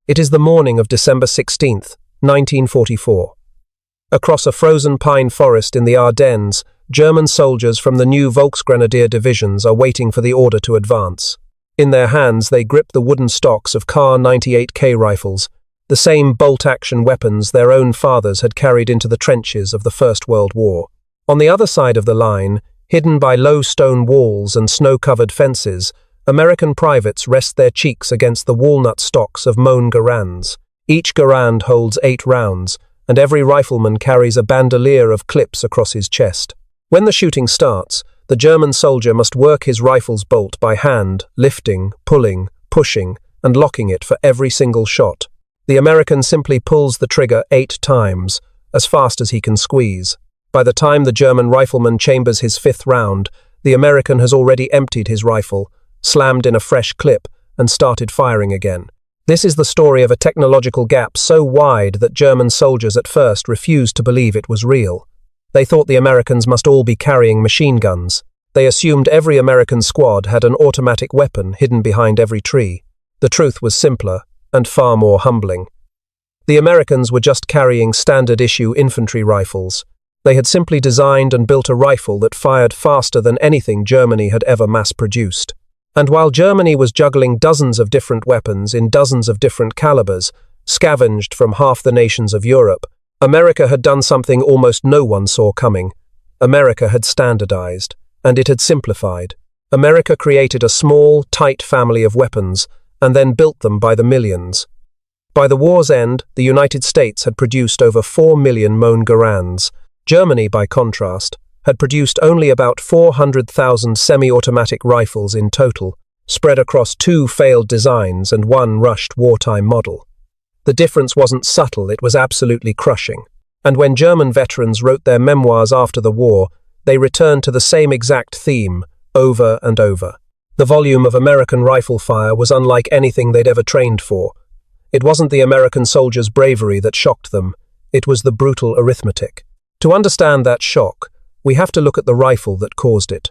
It is the morning of December 16th, 1944. Across a frozen pine forest in the Ardennes, German soldiers from the new Volksgrenadier divisions are waiting for the order to advance. In their hands they grip the wooden stocks of Kar98k rifles, the same bolt-action weapons their own fathers had carried into the trenches of the First World War. On the other side of the line, hidden by low stone walls and snow-covered fences, American privates rest their cheeks against the walnut stocks of M1 Garands. Each Garand holds 8 rounds, and every rifleman carries a bandolier of clips across his chest. When the shooting starts, the German soldier must work his rifle's bolt by hand, lifting, pulling, pushing, and locking it for every single shot. The American simply pulls the trigger 8 times, as fast as he can squeeze. By the time the German rifleman chambers his 5th round, the American has already emptied his rifle, slammed in a fresh clip, and started firing again. This is the story of a technological gap so wide that German soldiers at first refused to believe it was real. They thought the Americans must all be carrying machine guns. They assumed every American squad had an automatic weapon hidden behind every tree. The truth was simpler and far more humbling. The Americans were just carrying standard-issue infantry rifles. They had simply designed and built a rifle that fired faster than anything Germany had ever mass-produced. And while Germany was juggling dozens of different weapons in dozens of different calibers, scavenged from half the nations of Europe, America had done something almost no one saw coming. America had standardized, and it had simplified. America created a small, tight family of weapons, and then built them by the millions. By the war's end, the United States had produced over 4 million M1 Garands. Germany, by contrast, had produced only about 400,000 semi-automatic rifles in total, spread across 2 failed designs and 1 rushed wartime model. The difference wasn't subtle, it was absolutely crushing. And when German veterans wrote their memoirs after the war, they returned to the same exact theme, over and over. The volume of American rifle fire was unlike anything they'd ever trained for. It wasn't the American soldiers' bravery that shocked them, it was the brutal arithmetic. To understand that shock, we have to look at the rifle that caused it.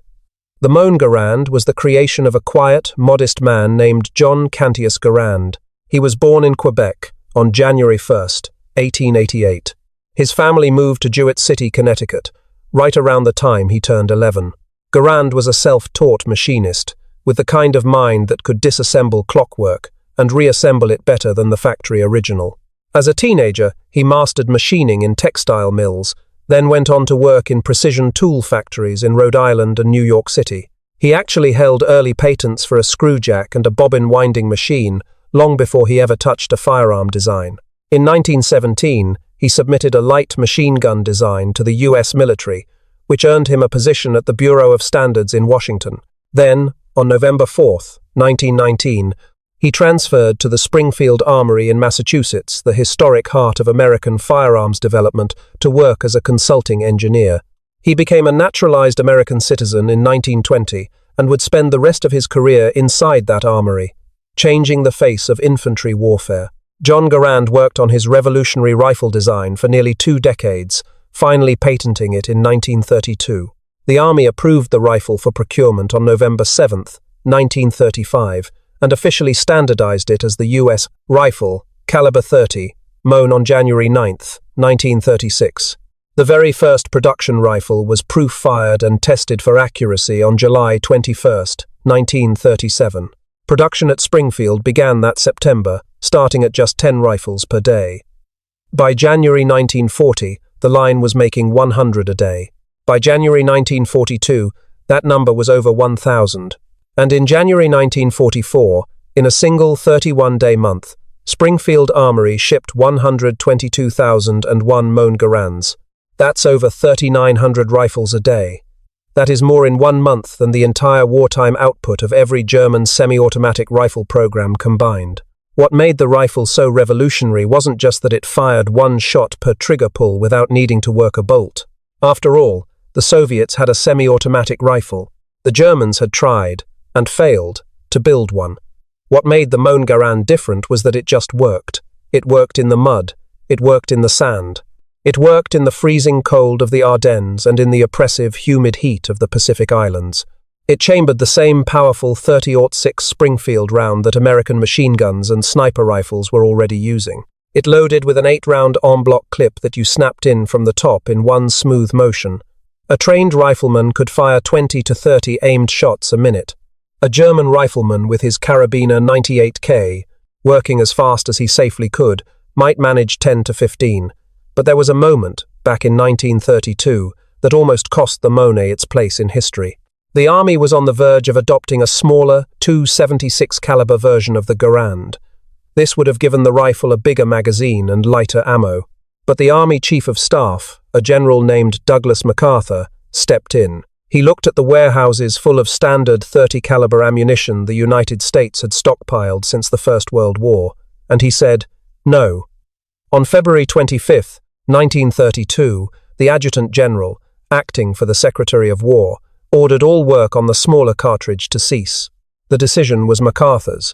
The M1 Garand was the creation of a quiet, modest man named John Cantius Garand. He was born in Quebec on January 1st, 1888. His family moved to Jewett City, Connecticut, right around the time he turned 11. Garand was a self-taught machinist, with the kind of mind that could disassemble clockwork and reassemble it better than the factory original. As a teenager, he mastered machining in textile mills, then went on to work in precision tool factories in Rhode Island and New York City. He actually held early patents for a screwjack and a bobbin winding machine long before he ever touched a firearm design. In 1917, he submitted a light machine gun design to the US military, which earned him a position at the Bureau of Standards in Washington. Then, on November 4, 1919, he transferred to the Springfield Armory in Massachusetts, the historic heart of American firearms development, to work as a consulting engineer. He became a naturalized American citizen in 1920 and would spend the rest of his career inside that armory, changing the face of infantry warfare. John Garand worked on his revolutionary rifle design for nearly 2 decades, finally patenting it in 1932. The Army approved the rifle for procurement on November 7, 1935, and officially standardized it as the U.S. rifle, caliber .30, M1 on January 9, 1936. The very first production rifle was proof-fired and tested for accuracy on July 21, 1937. Production at Springfield began that September, starting at just 10 rifles per day. By January 1940, the line was making 100 a day. By January 1942, that number was over 1,000. And in January 1944, in a single 31-day month, Springfield Armory shipped 122,001 M1 Garands. That's over 3,900 rifles a day. That is more in 1 month than the entire wartime output of every German semi-automatic rifle program combined. What made the rifle so revolutionary wasn't just that it fired 1 shot per trigger pull without needing to work a bolt. After all, the Soviets had a semi-automatic rifle. The Germans had tried, and failed, to build one. What made the M1 Garand different was that it just worked. It worked in the mud. It worked in the sand. It worked in the freezing cold of the Ardennes and in the oppressive, humid heat of the Pacific Islands. It chambered the same powerful .30-06 Springfield round that American machine guns and sniper rifles were already using. It loaded with an 8-round en bloc clip that you snapped in from the top in one smooth motion. A trained rifleman could fire 20 to 30 aimed shots a minute. A German rifleman with his carabiner 98k, working as fast as he safely could, might manage 10 to 15. But there was a moment, back in 1932, that almost cost the Monet its place in history. The army was on the verge of adopting a smaller, .276 caliber version of the Garand. This would have given the rifle a bigger magazine and lighter ammo. But the Army Chief of Staff, a general named Douglas MacArthur, stepped in. He looked at the warehouses full of standard .30 caliber ammunition the United States had stockpiled since the First World War, and he said, "No." On February 25, 1932, the Adjutant General, acting for the Secretary of War, ordered all work on the smaller cartridge to cease. The decision was MacArthur's.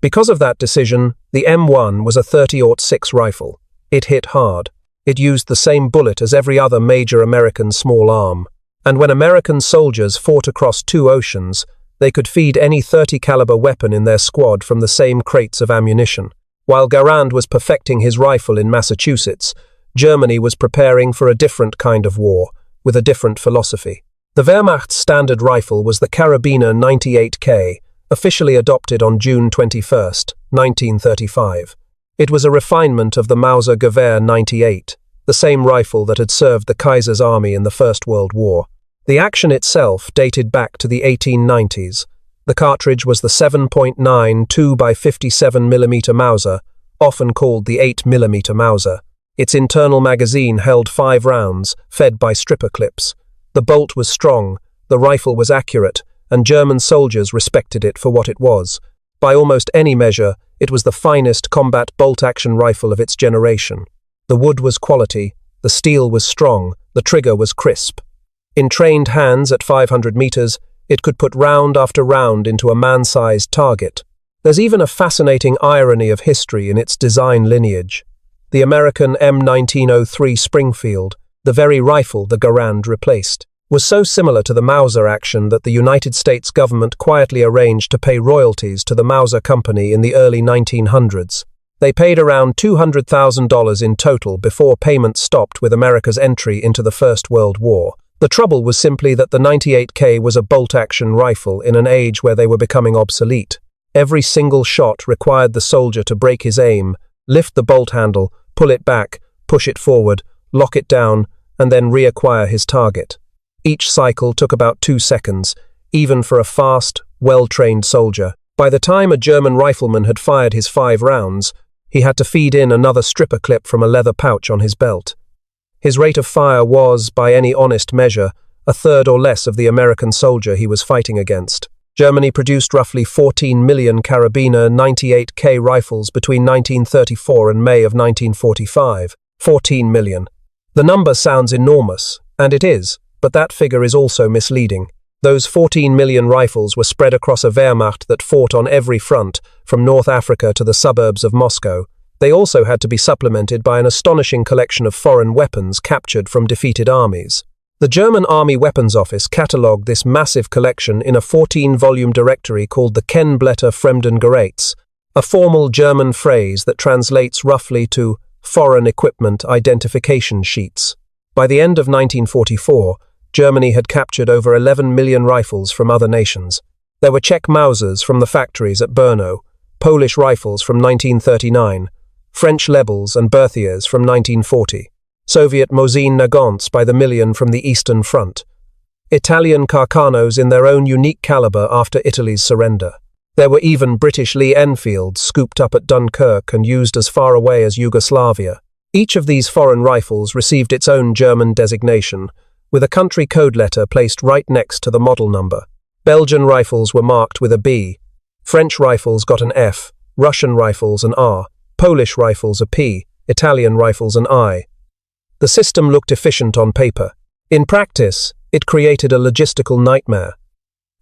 Because of that decision, the M1 was a .30-06 rifle. It hit hard. It used the same bullet as every other major American small arm. And when American soldiers fought across 2 oceans, they could feed any .30 caliber weapon in their squad from the same crates of ammunition. While Garand was perfecting his rifle in Massachusetts, Germany was preparing for a different kind of war, with a different philosophy. The Wehrmacht's standard rifle was the Carabiner 98k, officially adopted on June 21, 1935. It was a refinement of the Mauser-Gewehr 98, the same rifle that had served the Kaiser's army in the First World War. The action itself dated back to the 1890s. The cartridge was the 7.9 2x57mm Mauser, often called the 8mm Mauser. Its internal magazine held 5 rounds, fed by stripper clips. The bolt was strong, the rifle was accurate, and German soldiers respected it for what it was. By almost any measure, it was the finest combat bolt-action rifle of its generation. The wood was quality, the steel was strong, the trigger was crisp. In trained hands at 500 meters, it could put round after round into a man-sized target. There's even a fascinating irony of history in its design lineage. The American M1903 Springfield, the very rifle the Garand replaced, was so similar to the Mauser action that the United States government quietly arranged to pay royalties to the Mauser Company in the early 1900s. They paid around $200,000 in total before payments stopped with America's entry into the First World War. The trouble was simply that the 98K was a bolt-action rifle in an age where they were becoming obsolete. Every single shot required the soldier to break his aim, lift the bolt handle, pull it back, push it forward, lock it down, and then reacquire his target. Each cycle took about 2 seconds, even for a fast, well-trained soldier. By the time a German rifleman had fired his 5 rounds, he had to feed in another stripper clip from a leather pouch on his belt. His rate of fire was, by any honest measure, a third or less of the American soldier he was fighting against. Germany produced roughly 14 million Carabiner 98K rifles between 1934 and May of 1945. 14 million. The number sounds enormous, and it is, but that figure is also misleading. Those 14 million rifles were spread across a Wehrmacht that fought on every front, from North Africa to the suburbs of Moscow. They also had to be supplemented by an astonishing collection of foreign weapons captured from defeated armies. The German Army Weapons Office catalogued this massive collection in a 14-volume directory called the Kennblätter Fremden Geräts, a formal German phrase that translates roughly to foreign equipment identification sheets. By the end of 1944, Germany had captured over 11 million rifles from other nations. There were Czech Mausers from the factories at Brno, Polish rifles from 1939, French Lebels and Berthiers from 1940, Soviet Mosin Nagants by the million from the Eastern Front, Italian Carcanos in their own unique caliber after Italy's surrender. There were even British Lee Enfields scooped up at Dunkirk and used as far away as Yugoslavia. Each of these foreign rifles received its own German designation, with a country code letter placed right next to the model number. Belgian rifles were marked with a B, French rifles got an F, Russian rifles an R, Polish rifles a P, Italian rifles an I. The system looked efficient on paper. In practice, it created a logistical nightmare.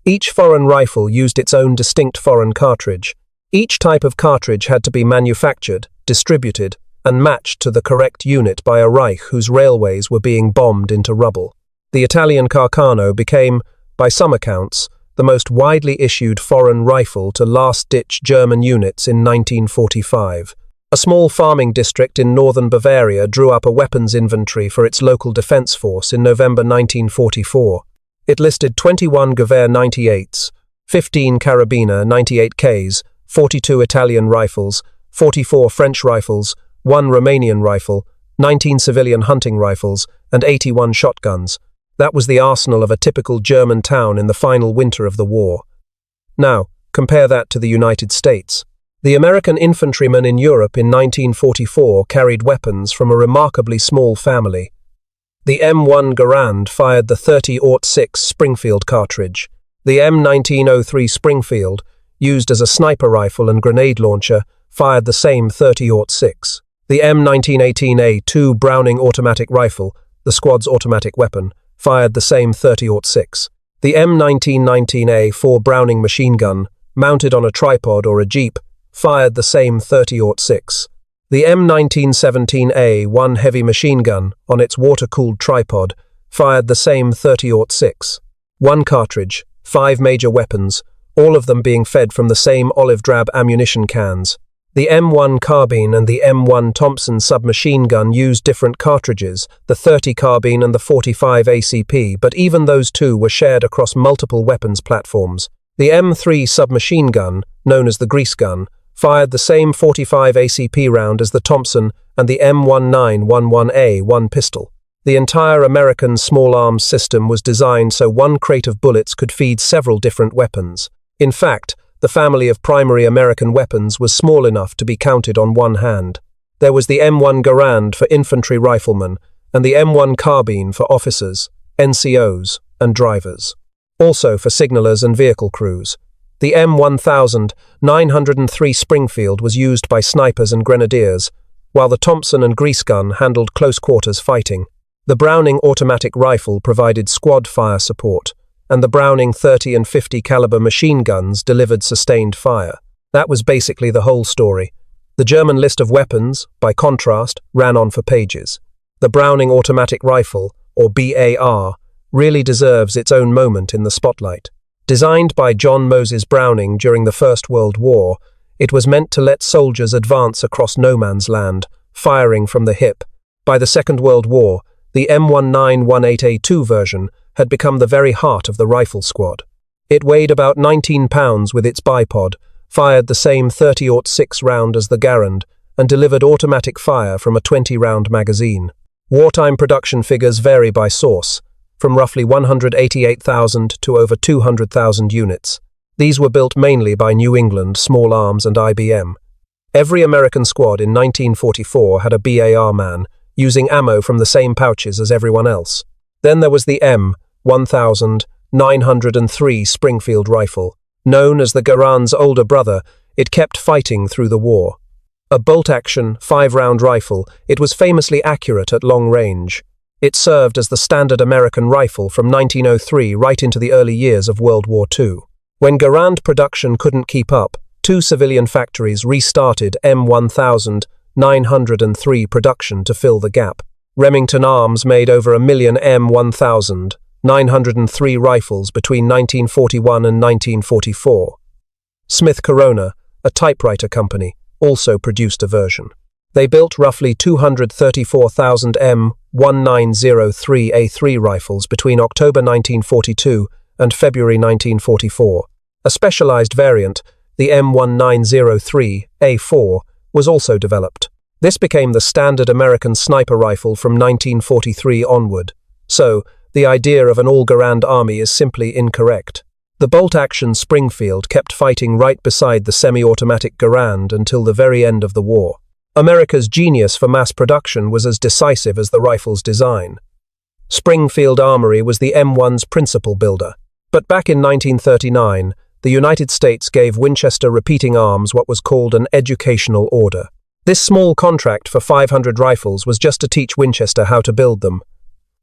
Each foreign rifle used its own distinct foreign cartridge. Each type of cartridge had to be manufactured, distributed, and matched to the correct unit by a Reich whose railways were being bombed into rubble. The Italian Carcano became, by some accounts, the most widely issued foreign rifle to last-ditch German units in 1945. A small farming district in northern Bavaria drew up a weapons inventory for its local defense force in November 1944. It listed 21 Gewehr 98s, 15 Carabiner 98Ks, 42 Italian rifles, 44 French rifles, 1 Romanian rifle, 19 civilian hunting rifles, and 81 shotguns. That was the arsenal of a typical German town in the final winter of the war. Now, compare that to the United States. The American infantrymen in Europe in 1944 carried weapons from a remarkably small family. The M1 Garand fired the .30-06 Springfield cartridge. The M1903 Springfield, used as a sniper rifle and grenade launcher, fired the same .30-06. The M1918A2 Browning automatic rifle, the squad's automatic weapon, fired the same .30-06. The M1919A4 Browning machine gun, mounted on a tripod or a jeep, fired the same .30-06. The M1917A1 heavy machine gun, on its water-cooled tripod, fired the same .30-06. One cartridge, 5 major weapons, all of them being fed from the same olive-drab ammunition cans. The M1 carbine and the M1 Thompson submachine gun used different cartridges, the 30 carbine and the 45 ACP, but even those two were shared across multiple weapons platforms. The M3 submachine gun, known as the grease gun, fired the same 45 ACP round as the Thompson and the M1911A1 pistol. The entire American small arms system was designed so one crate of bullets could feed several different weapons. In fact, the family of primary American weapons was small enough to be counted on one hand. There was the M1 Garand for infantry riflemen and the M1 carbine for officers, NCOs, and drivers. Also for signalers and vehicle crews. The M1903 Springfield was used by snipers and grenadiers, while the Thompson and grease gun handled close-quarters fighting. The Browning automatic rifle provided squad fire support, and the Browning 30 and 50 caliber machine guns delivered sustained fire. That was basically the whole story. The German list of weapons, by contrast, ran on for pages. The Browning automatic rifle, or BAR, really deserves its own moment in the spotlight. Designed by John Moses Browning during the First World War, it was meant to let soldiers advance across no man's land, firing from the hip. By the Second World War, the M1918A2 version had become the very heart of the rifle squad. It weighed about 19 pounds with its bipod, fired the same .30-06 round as the Garand, and delivered automatic fire from a 20-round magazine. Wartime production figures vary by source, from roughly 188,000 to over 200,000 units. These were built mainly by New England, Small Arms and IBM. Every American squad in 1944 had a BAR man, using ammo from the same pouches as everyone else. Then there was the M1903 Springfield rifle. Known as the Garand's older brother, it kept fighting through the war. A bolt-action, 5-round rifle, it was famously accurate at long range. It served as the standard American rifle from 1903 right into the early years of World War II. When Garand production couldn't keep up, 2 civilian factories restarted M1903 production to fill the gap. Remington Arms made over 1 million M1903 rifles between 1941 and 1944. Smith Corona, a typewriter company, also produced a version. They built roughly 234,000 M1903A3 rifles between October 1942 and February 1944. A specialized variant, the M1903A4, was also developed. This became the standard American sniper rifle from 1943 onward. So, the idea of an all-Garand army is simply incorrect. The bolt-action Springfield kept fighting right beside the semi-automatic Garand until the very end of the war. America's genius for mass production was as decisive as the rifle's design. Springfield Armory was the M1's principal builder. But back in 1939, the United States gave Winchester Repeating Arms what was called an educational order. This small contract for 500 rifles was just to teach Winchester how to build them.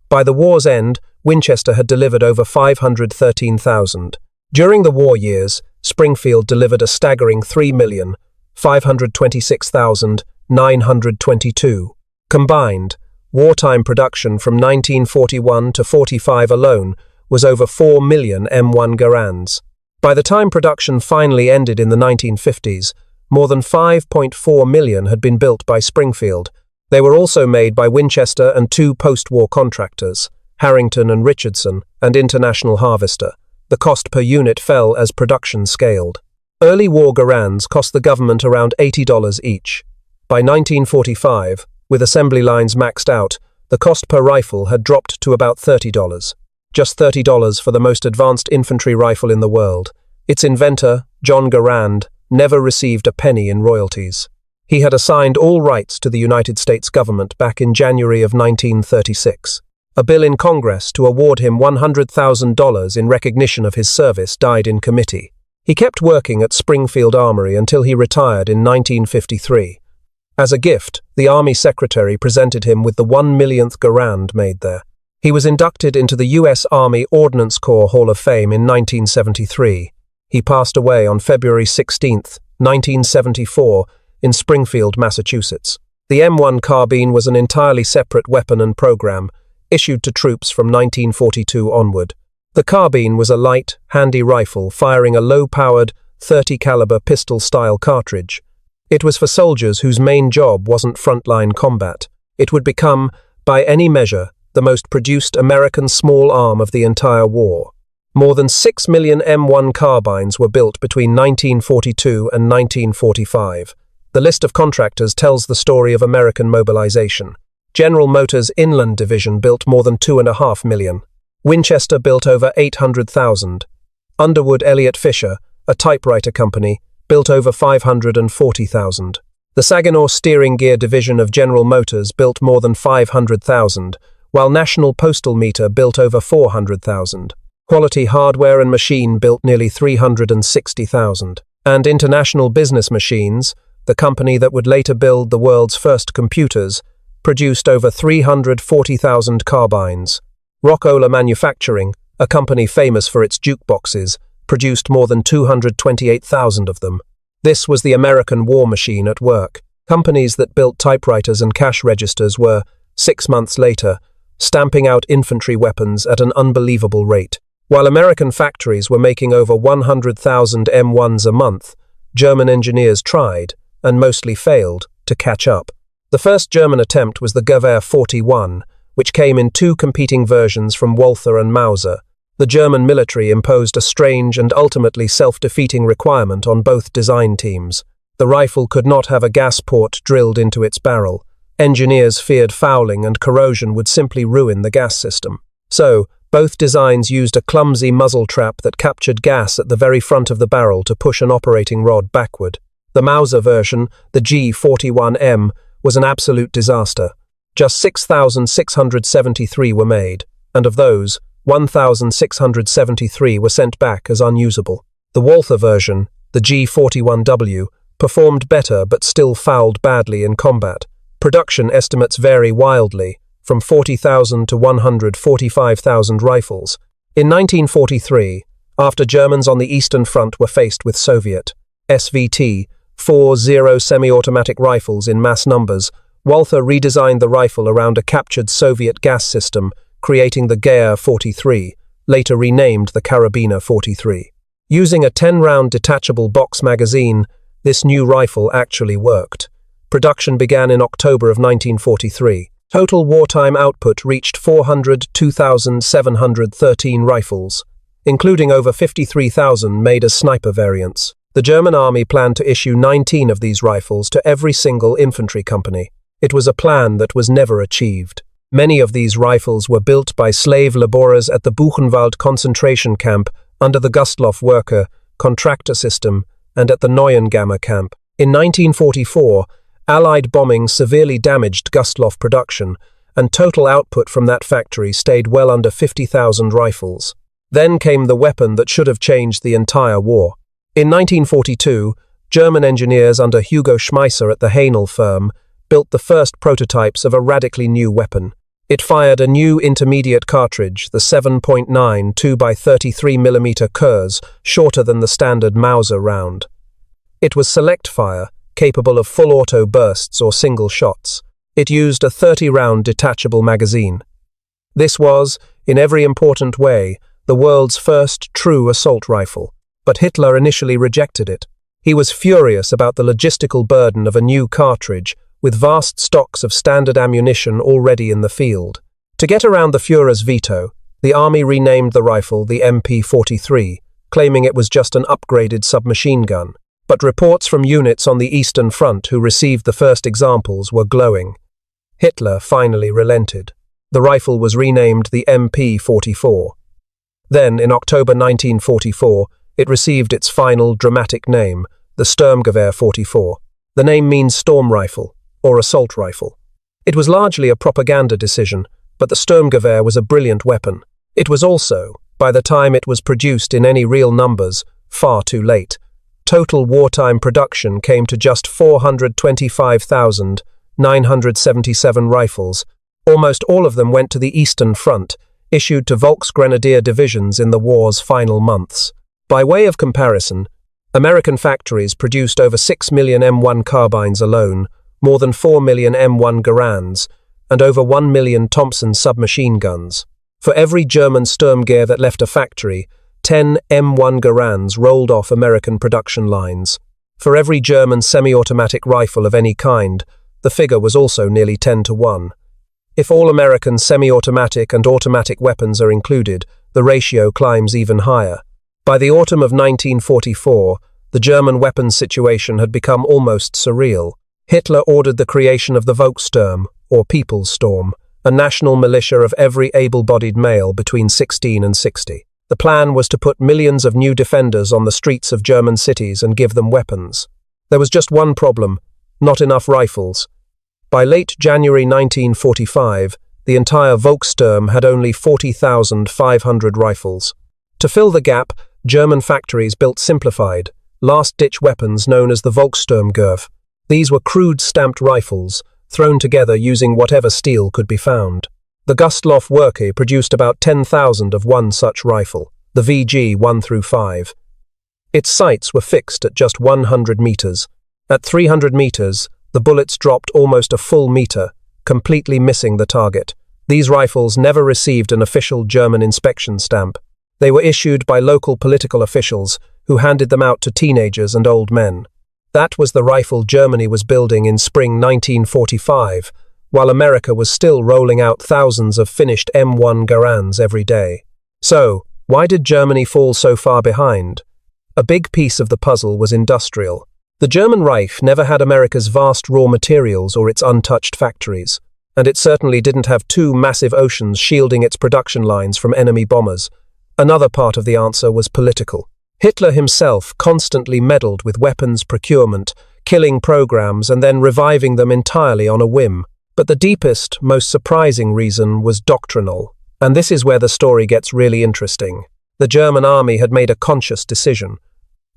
By the war's end, Winchester had delivered over 513,000. During the war years, Springfield delivered a staggering 3,526,922. Combined, wartime production from 1941 to 45 alone was over 4 million M1 Garands. By the time production finally ended in the 1950s, more than 5.4 million had been built by Springfield. They were also made by Winchester and two post-war contractors, Harrington and Richardson, and International Harvester. The cost per unit fell as production scaled. Early war Garands cost the government around $80 each. By 1945, with assembly lines maxed out, the cost per rifle had dropped to about $30. Just $30 for the most advanced infantry rifle in the world. Its inventor, John Garand, never received a penny in royalties. He had assigned all rights to the United States government back in January of 1936. A bill in Congress to award him $100,000 in recognition of his service died in committee. He kept working at Springfield Armory until he retired in 1953. As a gift, the Army Secretary presented him with the 1 millionth Garand made there. He was inducted into the U.S. Army Ordnance Corps Hall of Fame in 1973. He passed away on February 16, 1974, in Springfield, Massachusetts. The M1 carbine was an entirely separate weapon and program, issued to troops from 1942 onward. The carbine was a light, handy rifle firing a low-powered, 30-caliber pistol-style cartridge. It was for soldiers whose main job wasn't frontline combat. It would become, by any measure, the most produced American small arm of the entire war. More than 6 million M1 carbines were built between 1942 and 1945. The list of contractors tells the story of American mobilization. General Motors' Inland Division built more than 2.5 million. Winchester built over 800,000. Underwood Elliott Fisher, a typewriter company, built over 540,000. The Saginaw Steering Gear Division of General Motors built more than 500,000, while National Postal Meter built over 400,000. Quality Hardware and Machine built nearly 360,000. And International Business Machines, the company that would later build the world's first computers, produced over 340,000 carbines. Rockola Manufacturing, a company famous for its jukeboxes, produced more than 228,000 of them. This was the American war machine at work. Companies that built typewriters and cash registers were, 6 months later, stamping out infantry weapons at an unbelievable rate. While American factories were making over 100,000 M1s a month, German engineers tried, and mostly failed, to catch up. The first German attempt was the Gewehr 41, which came in two competing versions from Walther and Mauser. The German military imposed a strange and ultimately self-defeating requirement on both design teams. The rifle could not have a gas port drilled into its barrel. Engineers feared fouling and corrosion would simply ruin the gas system. So, both designs used a clumsy muzzle trap that captured gas at the very front of the barrel to push an operating rod backward. The Mauser version, the G41M, was an absolute disaster. Just 6,673 were made, and of those, 1,673 were sent back as unusable. The Walther version, the G41W, performed better but still fouled badly in combat. Production estimates vary wildly, from 40,000 to 145,000 rifles. In 1943, after Germans on the Eastern Front were faced with Soviet SVT 4.0 semi-automatic rifles in mass numbers, Walther redesigned the rifle around a captured Soviet gas system, creating the Gewehr 43, later renamed the Karabiner 43. Using a 10-round detachable box magazine, this new rifle actually worked. Production began in October of 1943. Total wartime output reached 402,713 rifles, including over 53,000 made as sniper variants. The German army planned to issue 19 of these rifles to every single infantry company. It was a plan that was never achieved. Many of these rifles were built by slave laborers at the Buchenwald concentration camp under the Gustloff worker contractor system and at the Neuengamme camp. In 1944, Allied bombing severely damaged Gustloff production, and total output from that factory stayed well under 50,000 rifles. Then came the weapon that should have changed the entire war. In 1942, German engineers under Hugo Schmeisser at the Haenel firm built the first prototypes of a radically new weapon. It fired a new intermediate cartridge, the 7.9 2x33mm Kurz, shorter than the standard Mauser round. It was select fire, capable of full auto bursts or single shots. It used a 30-round detachable magazine. This was, in every important way, the world's first true assault rifle, but Hitler initially rejected it. He was furious about the logistical burden of a new cartridge, with vast stocks of standard ammunition already in the field. To get around the Führer's veto, the army renamed the rifle the MP-43, claiming it was just an upgraded submachine gun. But reports from units on the Eastern Front who received the first examples were glowing. Hitler finally relented. The rifle was renamed the MP-44. Then, in October 1944, it received its final dramatic name, the Sturmgewehr 44. The name means storm rifle, or assault rifle. It was largely a propaganda decision, but the Sturmgewehr was a brilliant weapon. It was also, by the time it was produced in any real numbers, far too late. Total wartime production came to just 425,977 rifles. Almost all of them went to the Eastern Front, issued to Volksgrenadier divisions in the war's final months. By way of comparison, American factories produced over 6 million M1 carbines alone, more than 4 million M1 Garands, and over 1 million Thompson submachine guns. For every German Sturmgewehr that left a factory, 10 M1 Garands rolled off American production lines. For every German semi-automatic rifle of any kind, the figure was also nearly 10 to 1. If all American semi-automatic and automatic weapons are included, the ratio climbs even higher. By the autumn of 1944, the German weapons situation had become almost surreal. Hitler ordered the creation of the Volkssturm, or People's Storm, a national militia of every able-bodied male between 16 and 60. The plan was to put millions of new defenders on the streets of German cities and give them weapons. There was just one problem: not enough rifles. By late January 1945, the entire Volkssturm had only 40,500 rifles. To fill the gap, German factories built simplified, last-ditch weapons known as the Sturmgewehr. These were crude stamped rifles, thrown together using whatever steel could be found. The Gustloff Werke produced about 10,000 of one such rifle, the VG 1-5. Its sights were fixed at just 100 meters. At 300 meters, the bullets dropped almost a full meter, completely missing the target. These rifles never received an official German inspection stamp. They were issued by local political officials, who handed them out to teenagers and old men. That was the rifle Germany was building in spring 1945, while America was still rolling out thousands of finished M1 Garands every day. So, why did Germany fall so far behind? A big piece of the puzzle was industrial. The German Reich never had America's vast raw materials or its untouched factories, and it certainly didn't have two massive oceans shielding its production lines from enemy bombers. Another part of the answer was political. Hitler himself constantly meddled with weapons procurement, killing programs and then reviving them entirely on a whim. But the deepest, most surprising reason was doctrinal, and this is where the story gets really interesting. The German army had made a conscious decision.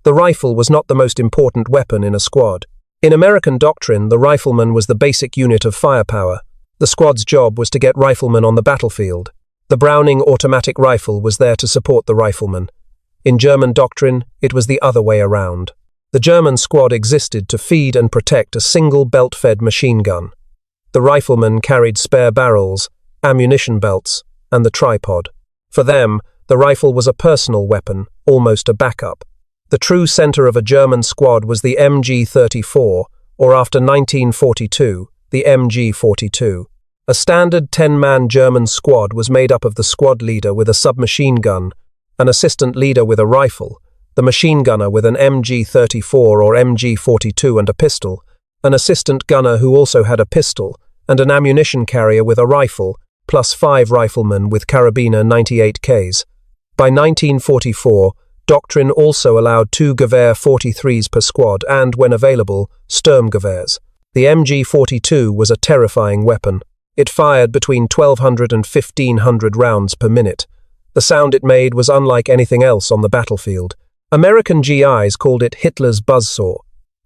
The rifle was not the most important weapon in a squad. In American doctrine, the rifleman was the basic unit of firepower. The squad's job was to get riflemen on the battlefield. The Browning automatic rifle was there to support the rifleman. In German doctrine, it was the other way around. The German squad existed to feed and protect a single belt-fed machine gun. The riflemen carried spare barrels, ammunition belts, and the tripod. For them, the rifle was a personal weapon, almost a backup. The true center of a German squad was the MG-34, or after 1942, the MG-42. A standard 10-man German squad was made up of the squad leader with a submachine gun, an assistant leader with a rifle, the machine gunner with an MG-34 or MG-42 and a pistol, an assistant gunner who also had a pistol, and an ammunition carrier with a rifle, plus 5 riflemen with carabiner 98Ks. By 1944, doctrine also allowed 2 Gewehr 43s per squad and, when available, Sturmgewehrs. The MG-42 was a terrifying weapon. It fired between 1,200 and 1,500 rounds per minute. The sound it made was unlike anything else on the battlefield. American GIs called it Hitler's buzzsaw.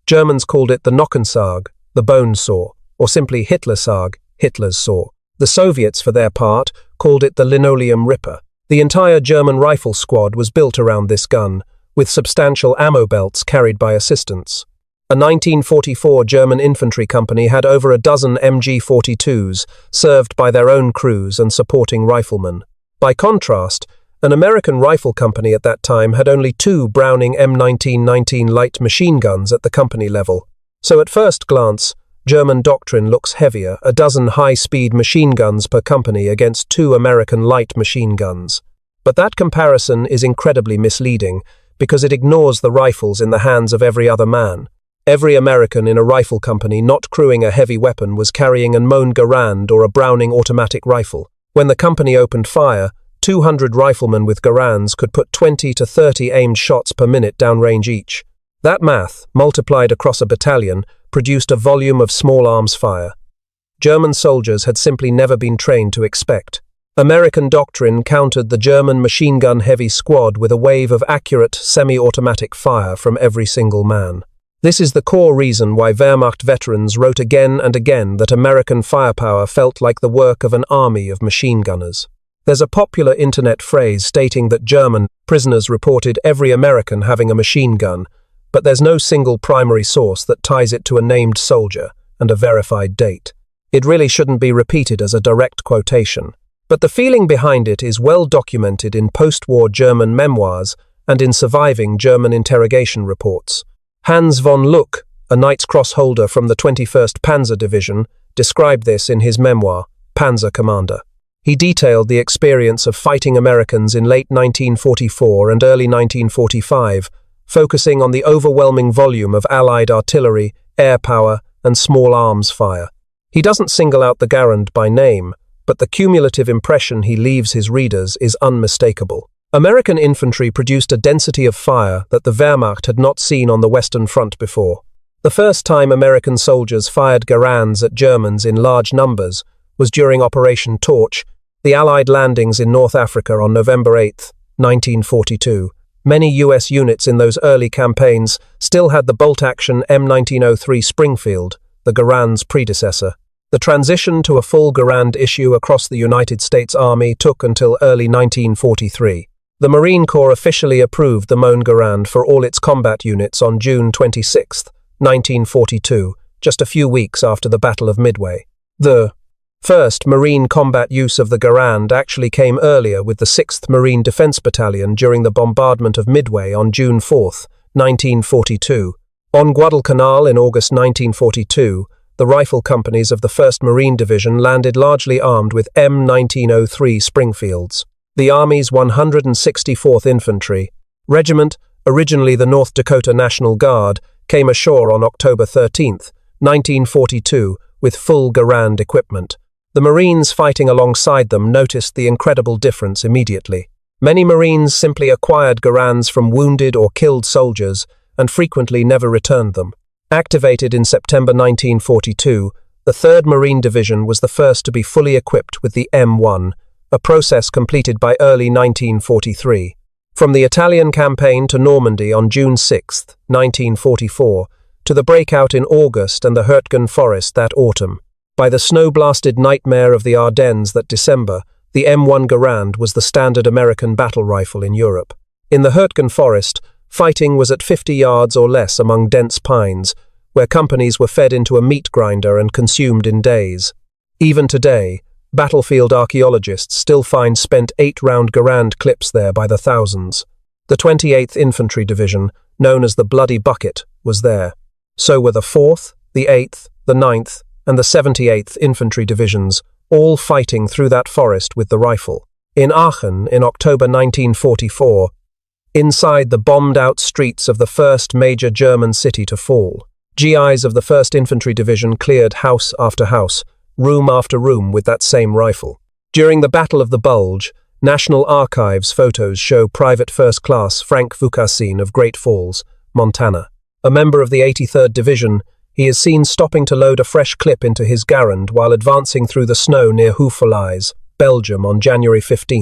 Germans called it the Knockensarg, the bone saw, or simply Hitlersarg, Hitler's saw. The Soviets, for their part, called it the linoleum ripper. The entire German rifle squad was built around this gun, with substantial ammo belts carried by assistants. A 1944 German infantry company had over a dozen MG-42s, served by their own crews and supporting riflemen. By contrast, An American rifle company at that time had only 2 Browning M1919 light machine guns at the company level. So at first glance, German doctrine looks heavier, a dozen high-speed machine guns per company against 2 American light machine guns. But that comparison is incredibly misleading because it ignores the rifles in the hands of every other man. Every American in a rifle company not crewing a heavy weapon was carrying an M1 Garand or a Browning automatic rifle. When the company opened fire, 200 riflemen with Garands could put 20 to 30 aimed shots per minute downrange each. That math, multiplied across a battalion, produced a volume of small arms fire. German soldiers had simply never been trained to expect. American doctrine countered the German machine gun heavy squad with a wave of accurate semi-automatic fire from every single man. This is the core reason why Wehrmacht veterans wrote again and again that American firepower felt like the work of an army of machine gunners. There's a popular internet phrase stating that German prisoners reported every American having a machine gun, but there's no single primary source that ties it to a named soldier and a verified date. It really shouldn't be repeated as a direct quotation, but the feeling behind it is well documented in post-war German memoirs and in surviving German interrogation reports. Hans von Luck, a Knight's Cross holder from the 21st Panzer Division, described this in his memoir, Panzer Commander. He detailed the experience of fighting Americans in late 1944 and early 1945, focusing on the overwhelming volume of Allied artillery, air power, and small arms fire. He doesn't single out the Garand by name, but the cumulative impression he leaves his readers is unmistakable. American infantry produced a density of fire that the Wehrmacht had not seen on the Western Front before. The first time American soldiers fired Garands at Germans in large numbers was during Operation Torch, the Allied landings in North Africa on November 8, 1942. Many US units in those early campaigns still had the bolt-action M1903 Springfield, the Garand's predecessor. The transition to a full Garand issue across the United States Army took until early 1943. The Marine Corps officially approved the M1 Garand for all its combat units on June 26, 1942, just a few weeks after the Battle of Midway. The first Marine combat use of the Garand actually came earlier with the 6th Marine Defense Battalion during the bombardment of Midway on June 4, 1942. On Guadalcanal in August 1942, the rifle companies of the 1st Marine Division landed largely armed with M1903 Springfields. The Army's 164th Infantry Regiment, originally the North Dakota National Guard, came ashore on October 13, 1942, with full Garand equipment. The Marines fighting alongside them noticed the incredible difference immediately. Many Marines simply acquired Garands from wounded or killed soldiers and frequently never returned them. Activated in September 1942, the 3rd Marine Division was the first to be fully equipped with the M1, a process completed by early 1943. From the Italian campaign to Normandy on June 6, 1944, to the breakout in August and the Hurtgen Forest that autumn. By the snow-blasted nightmare of the Ardennes that December, the M1 Garand was the standard American battle rifle in Europe. In the Hurtgen Forest, fighting was at 50 yards or less among dense pines, where companies were fed into a meat grinder and consumed in days. Even today, battlefield archaeologists still find spent 8-round Garand clips there by the thousands. The 28th Infantry Division, known as the Bloody Bucket, was there. So were the 4th, the 8th, the 9th, and the 78th Infantry Divisions, all fighting through that forest with the rifle. In Aachen, in October 1944, inside the bombed-out streets of the first major German city to fall, GIs of the 1st Infantry Division cleared house after house, room after room with that same rifle. During the Battle of the Bulge, National Archives photos show Private First Class Frank Vukasin of Great Falls, Montana. A member of the 83rd Division, he is seen stopping to load a fresh clip into his Garand while advancing through the snow near Houffalize, Belgium on January 15,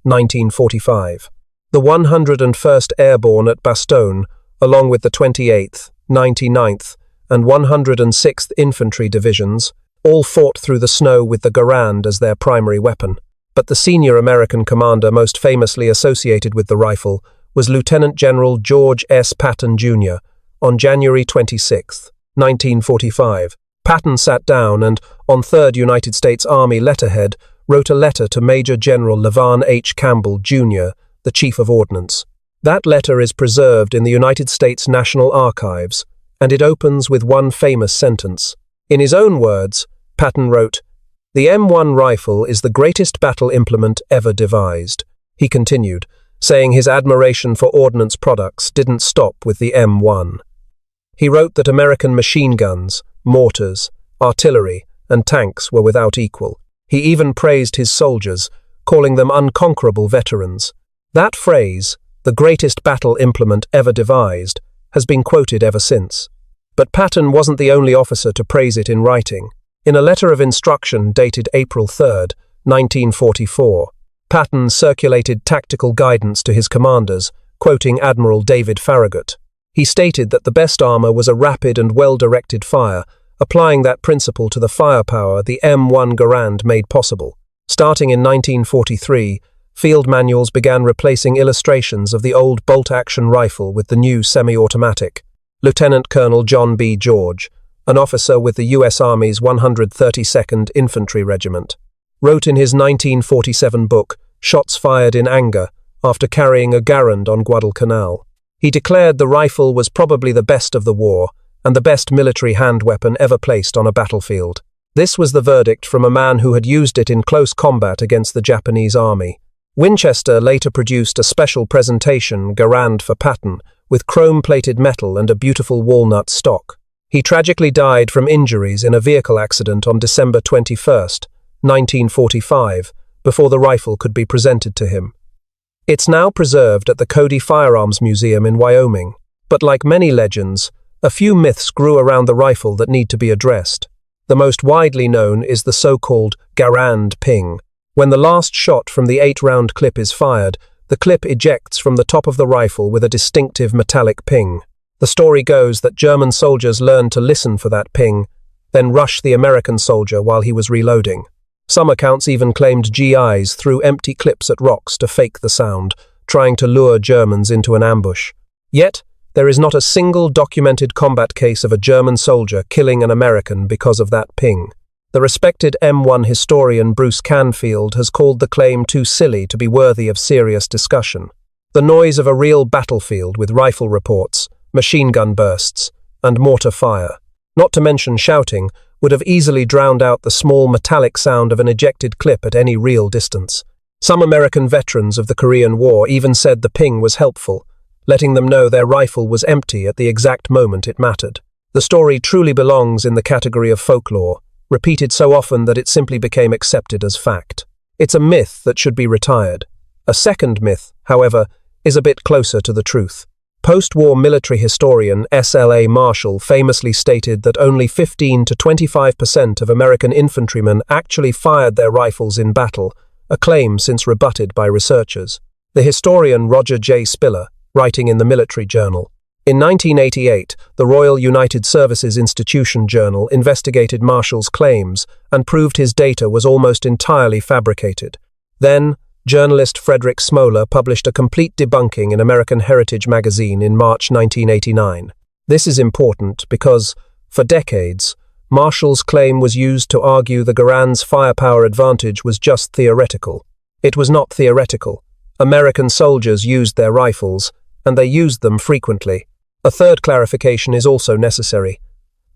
1945. The 101st Airborne at Bastogne, along with the 28th, 99th, and 106th Infantry Divisions, all fought through the snow with the Garand as their primary weapon. But the senior American commander most famously associated with the rifle was Lieutenant General George S. Patton, Jr. On January 26, 1945, Patton sat down and, on 3rd United States Army letterhead, wrote a letter to Major General Levan H. Campbell, Jr., the Chief of Ordnance. That letter is preserved in the United States National Archives, and it opens with one famous sentence. In his own words, Patton wrote, "The M1 rifle is the greatest battle implement ever devised." He continued, saying his admiration for ordnance products didn't stop with the M1. He wrote that American machine guns, mortars, artillery, and tanks were without equal. He even praised his soldiers, calling them unconquerable veterans. That phrase, the greatest battle implement ever devised, has been quoted ever since. But Patton wasn't the only officer to praise it in writing. In a letter of instruction dated April 3, 1944, Patton circulated tactical guidance to his commanders, quoting Admiral David Farragut. He stated that the best armor was a rapid and well-directed fire, applying that principle to the firepower the M1 Garand made possible. Starting in 1943, field manuals began replacing illustrations of the old bolt-action rifle with the new semi-automatic. Lieutenant Colonel John B. George, an officer with the U.S. Army's 132nd Infantry Regiment, wrote in his 1947 book, Shots Fired in Anger, after carrying a Garand on Guadalcanal. He declared the rifle was probably the best of the war and the best military hand weapon ever placed on a battlefield. This was the verdict from a man who had used it in close combat against the Japanese army. Winchester later produced a special presentation Garand for Patton, with chrome-plated metal and a beautiful walnut stock. He tragically died from injuries in a vehicle accident on December 21, 1945, before the rifle could be presented to him. It's now preserved at the Cody Firearms Museum in Wyoming, but like many legends, a few myths grew around the rifle that need to be addressed. The most widely known is the so-called Garand ping. When the last shot from the 8-round clip is fired, the clip ejects from the top of the rifle with a distinctive metallic ping. The story goes that German soldiers learned to listen for that ping, then rush the American soldier while he was reloading. Some accounts even claimed GIs threw empty clips at rocks to fake the sound, trying to lure Germans into an ambush. Yet, there is not a single documented combat case of a German soldier killing an American because of that ping. The respected M1 historian Bruce Canfield has called the claim too silly to be worthy of serious discussion. The noise of a real battlefield with rifle reports, machine gun bursts, and mortar fire, not to mention shouting, would have easily drowned out the small metallic sound of an ejected clip at any real distance. Some American veterans of the Korean War even said the ping was helpful, letting them know their rifle was empty at the exact moment it mattered. The story truly belongs in the category of folklore, repeated so often that it simply became accepted as fact. It's a myth that should be retired. A second myth, however, is a bit closer to the truth. Post-war military historian S.L.A. Marshall famously stated that only 15 to 25% of American infantrymen actually fired their rifles in battle, a claim since rebutted by researchers. The historian Roger J. Spiller, writing in the Military Journal, in 1988, the Royal United Services Institution Journal investigated Marshall's claims and proved his data was almost entirely fabricated. Then, journalist Frederick Smoller published a complete debunking in American Heritage magazine in March 1989. This is important because, for decades, Marshall's claim was used to argue the Garand's firepower advantage was just theoretical. It was not theoretical. American soldiers used their rifles, and they used them frequently. A third clarification is also necessary.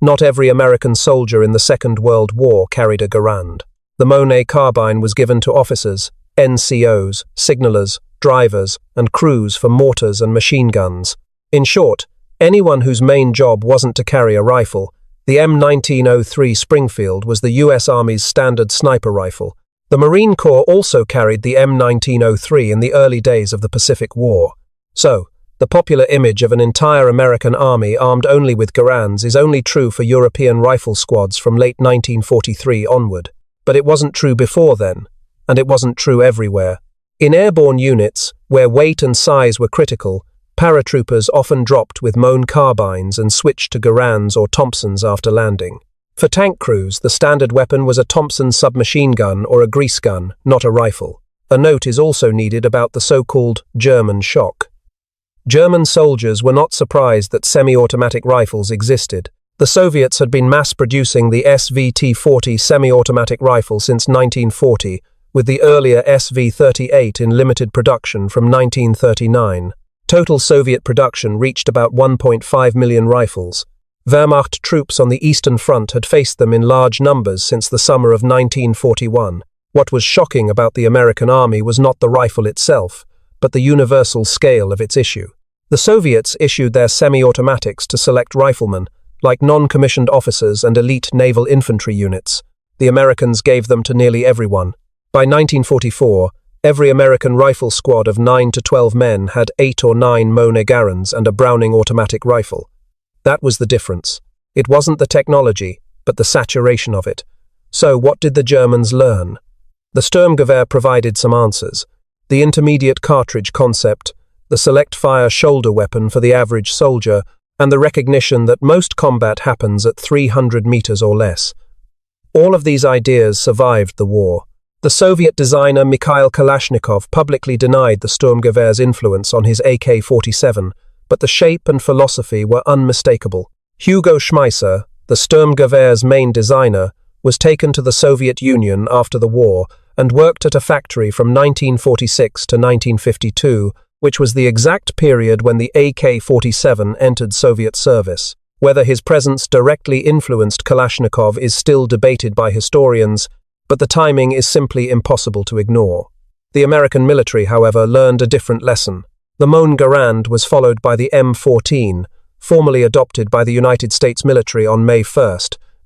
Not every American soldier in the Second World War carried a Garand. The Monet carbine was given to officers, NCOs, signalers, drivers, and crews for mortars and machine guns. In short, anyone whose main job wasn't to carry a rifle, the M1903 Springfield was the U.S. Army's standard sniper rifle. The Marine Corps also carried the M1903 in the early days of the Pacific War. So, the popular image of an entire American army armed only with Garands is only true for European rifle squads from late 1943 onward. But it wasn't true before then, and it wasn't true everywhere. In airborne units, where weight and size were critical, paratroopers often dropped with Moen carbines and switched to Garands or Thompsons after landing. For tank crews, the standard weapon was a Thompson submachine gun or a grease gun, not a rifle. A note is also needed about the so-called German shock. German soldiers were not surprised that semi-automatic rifles existed. The Soviets had been mass-producing the SVT-40 semi-automatic rifle since 1940, with the earlier SV-38 in limited production from 1939. Total Soviet production reached about 1.5 million rifles. Wehrmacht troops on the Eastern Front had faced them in large numbers since the summer of 1941. What was shocking about the American army was not the rifle itself, but the universal scale of its issue. The Soviets issued their semi-automatics to select riflemen, like non-commissioned officers and elite naval infantry units. The Americans gave them to nearly everyone. By 1944, every American rifle squad of 9 to 12 men had 8 or 9 M1 Garands and a Browning automatic rifle. That was the difference. It wasn't the technology, but the saturation of it. So what did the Germans learn? The Sturmgewehr provided some answers. The intermediate cartridge concept, the select-fire shoulder weapon for the average soldier, and the recognition that most combat happens at 300 meters or less. All of these ideas survived the war. The Soviet designer Mikhail Kalashnikov publicly denied the Sturmgewehr's influence on his AK-47, but the shape and philosophy were unmistakable. Hugo Schmeisser, the Sturmgewehr's main designer, was taken to the Soviet Union after the war and worked at a factory from 1946 to 1952, which was the exact period when the AK-47 entered Soviet service. Whether his presence directly influenced Kalashnikov is still debated by historians, but the timing is simply impossible to ignore. The American military, however, learned a different lesson. The M1 Garand was followed by the M14, formally adopted by the United States military on May 1,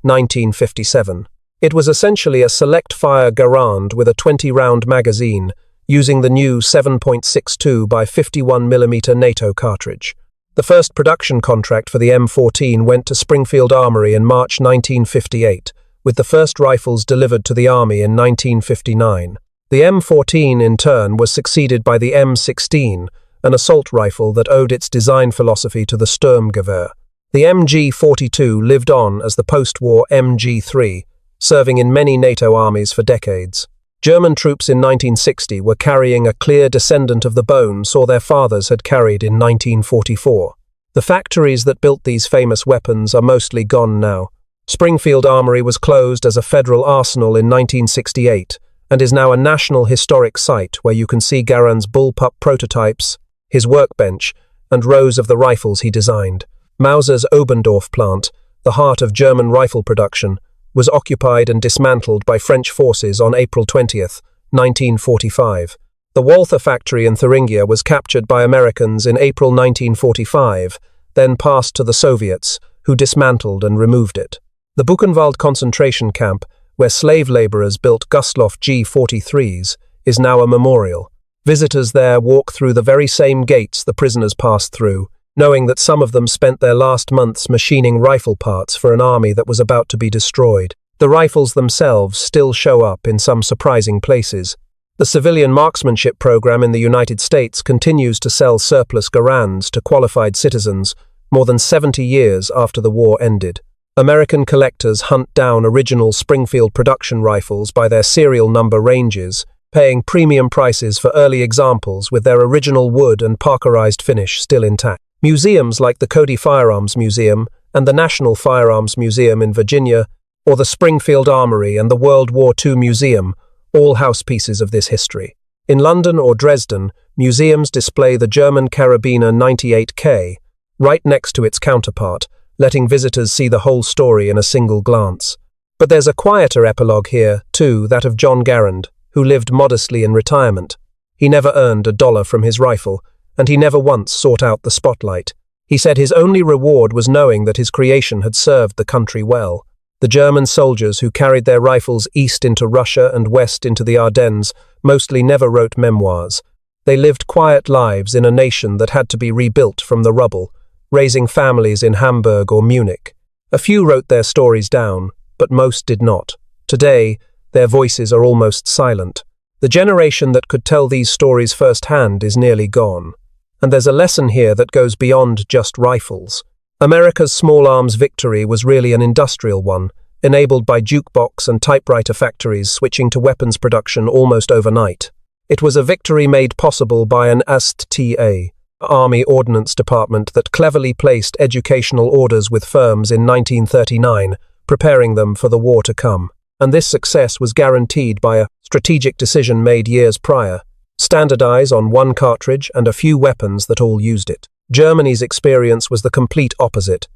1957. It was essentially a select-fire Garand with a 20-round magazine, using the new 7.62 by 51mm NATO cartridge. The first production contract for the M14 went to Springfield Armory in March 1958, with the first rifles delivered to the Army in 1959. The M14, in turn, was succeeded by the M16, an assault rifle that owed its design philosophy to the Sturmgewehr. The MG42 lived on as the post-war MG3, serving in many NATO armies for decades. German troops in 1960 were carrying a clear descendant of the bone saw their fathers had carried in 1944. The factories that built these famous weapons are mostly gone now. Springfield Armory was closed as a federal arsenal in 1968 and is now a national historic site where you can see Garand's bullpup prototypes, his workbench, and rows of the rifles he designed. Mauser's Oberndorf plant, the heart of German rifle production, was occupied and dismantled by French forces on April 20, 1945. The Walther factory in Thuringia was captured by Americans in April 1945, then passed to the Soviets, who dismantled and removed it. The Buchenwald concentration camp, where slave laborers built Gustloff G-43s, is now a memorial. Visitors there walk through the very same gates the prisoners passed through, knowing that some of them spent their last months machining rifle parts for an army that was about to be destroyed. The rifles themselves still show up in some surprising places. The civilian marksmanship program in the United States continues to sell surplus Garands to qualified citizens more than 70 years after the war ended. American collectors hunt down original Springfield production rifles by their serial number ranges, paying premium prices for early examples with their original wood and Parkerized finish still intact. Museums like the Cody Firearms Museum and the National Firearms Museum in Virginia, or the Springfield Armory and the World War II Museum, all house pieces of this history. In London or Dresden, museums display the German carabiner 98k, right next to its counterpart, letting visitors see the whole story in a single glance. But there's a quieter epilogue here, too, that of John Garand, who lived modestly in retirement. He never earned $1 from his rifle, and he never once sought out the spotlight. He said his only reward was knowing that his creation had served the country well. The German soldiers who carried their rifles east into Russia and west into the Ardennes mostly never wrote memoirs. They lived quiet lives in a nation that had to be rebuilt from the rubble, raising families in Hamburg or Munich. A few wrote their stories down, but most did not. Today, their voices are almost silent. The generation that could tell these stories firsthand is nearly gone. And there's a lesson here that goes beyond just rifles. America's small arms victory was really an industrial one, enabled by jukebox and typewriter factories switching to weapons production almost overnight. It was a victory made possible by an ASTA, Army Ordnance Department, that cleverly placed educational orders with firms in 1939, preparing them for the war to come. and this success was guaranteed by a strategic decision made years prior: standardize on one cartridge and a few weapons that all used it. Germany's experience was the complete opposite.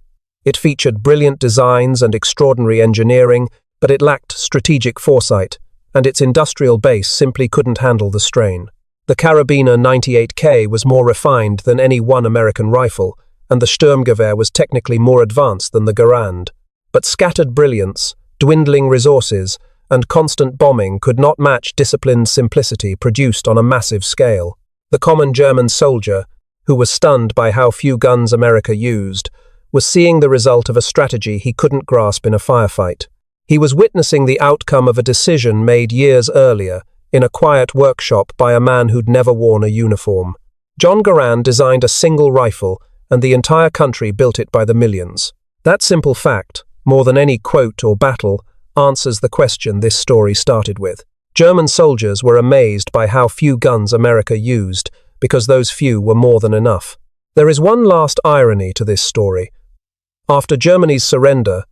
It featured brilliant designs and extraordinary engineering, but it lacked strategic foresight, and its industrial base simply couldn't handle the strain. The Kar98k was more refined than any one American rifle, and the Sturmgewehr was technically more advanced than the Garand. But scattered brilliance, dwindling resources, and constant bombing could not match disciplined simplicity produced on a massive scale. The common German soldier, who was stunned by how few guns America used, was seeing the result of a strategy he couldn't grasp in a firefight. He was witnessing the outcome of a decision made years earlier, in a quiet workshop by a man who'd never worn a uniform. John Garand designed a single rifle, and the entire country built it by the millions. That simple fact, more than any quote or battle, answers the question this story started with. German soldiers were amazed by how few guns America used, because those few were more than enough. There is one last irony to this story. After Germany's surrender,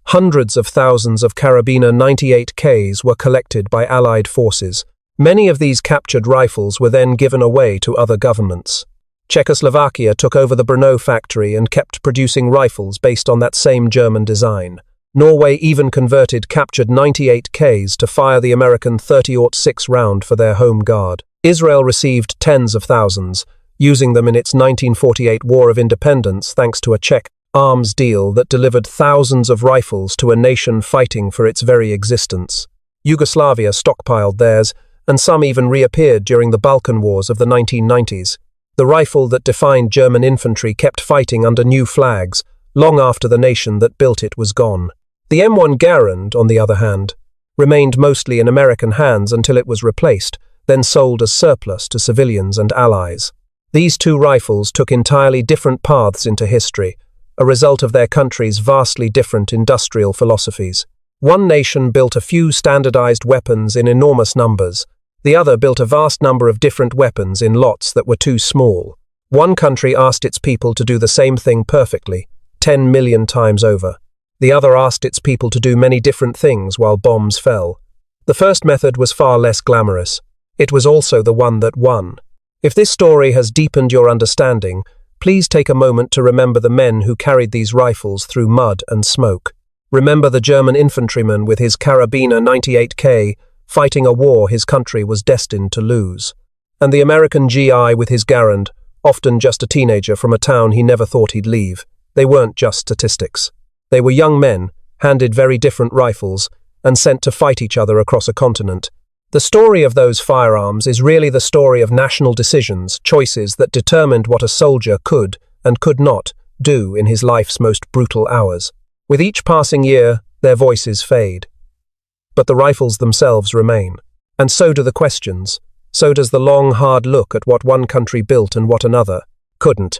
hundreds of thousands of Kar98ks were collected by Allied forces. Many of these captured rifles were then given away to other governments. Czechoslovakia took over the Brno factory and kept producing rifles based on that same German design. Norway even converted captured 98Ks to fire the American 30-06 round for their home guard. Israel received tens of thousands, using them in its 1948 War of Independence thanks to a Czech arms deal that delivered thousands of rifles to a nation fighting for its very existence. Yugoslavia stockpiled theirs, and some even reappeared during the Balkan Wars of the 1990s. The rifle that defined German infantry kept fighting under new flags, long after the nation that built it was gone. The M1 Garand, on the other hand, remained mostly in American hands until it was replaced, then sold as surplus to civilians and allies. These two rifles took entirely different paths into history, a result of their country's vastly different industrial philosophies. One nation built a few standardized weapons in enormous numbers. The other built a vast number of different weapons in lots that were too small. One country asked its people to do the same thing perfectly, 10 million times over. The other asked its people to do many different things while bombs fell. The first method was far less glamorous. It was also the one that won. If this story has deepened your understanding, please take a moment to remember the men who carried these rifles through mud and smoke. Remember the German infantryman with his Kar98k, fighting a war his country was destined to lose. And the American GI with his Garand, often just a teenager from a town he never thought he'd leave. They weren't just statistics. They were young men, handed very different rifles, and sent to fight each other across a continent. The story of those firearms is really the story of national decisions, choices that determined what a soldier could and could not do in his life's most brutal hours. With each passing year, their voices fade. But the rifles themselves remain. And so do the questions. So does the long, hard look at what one country built and what another couldn't.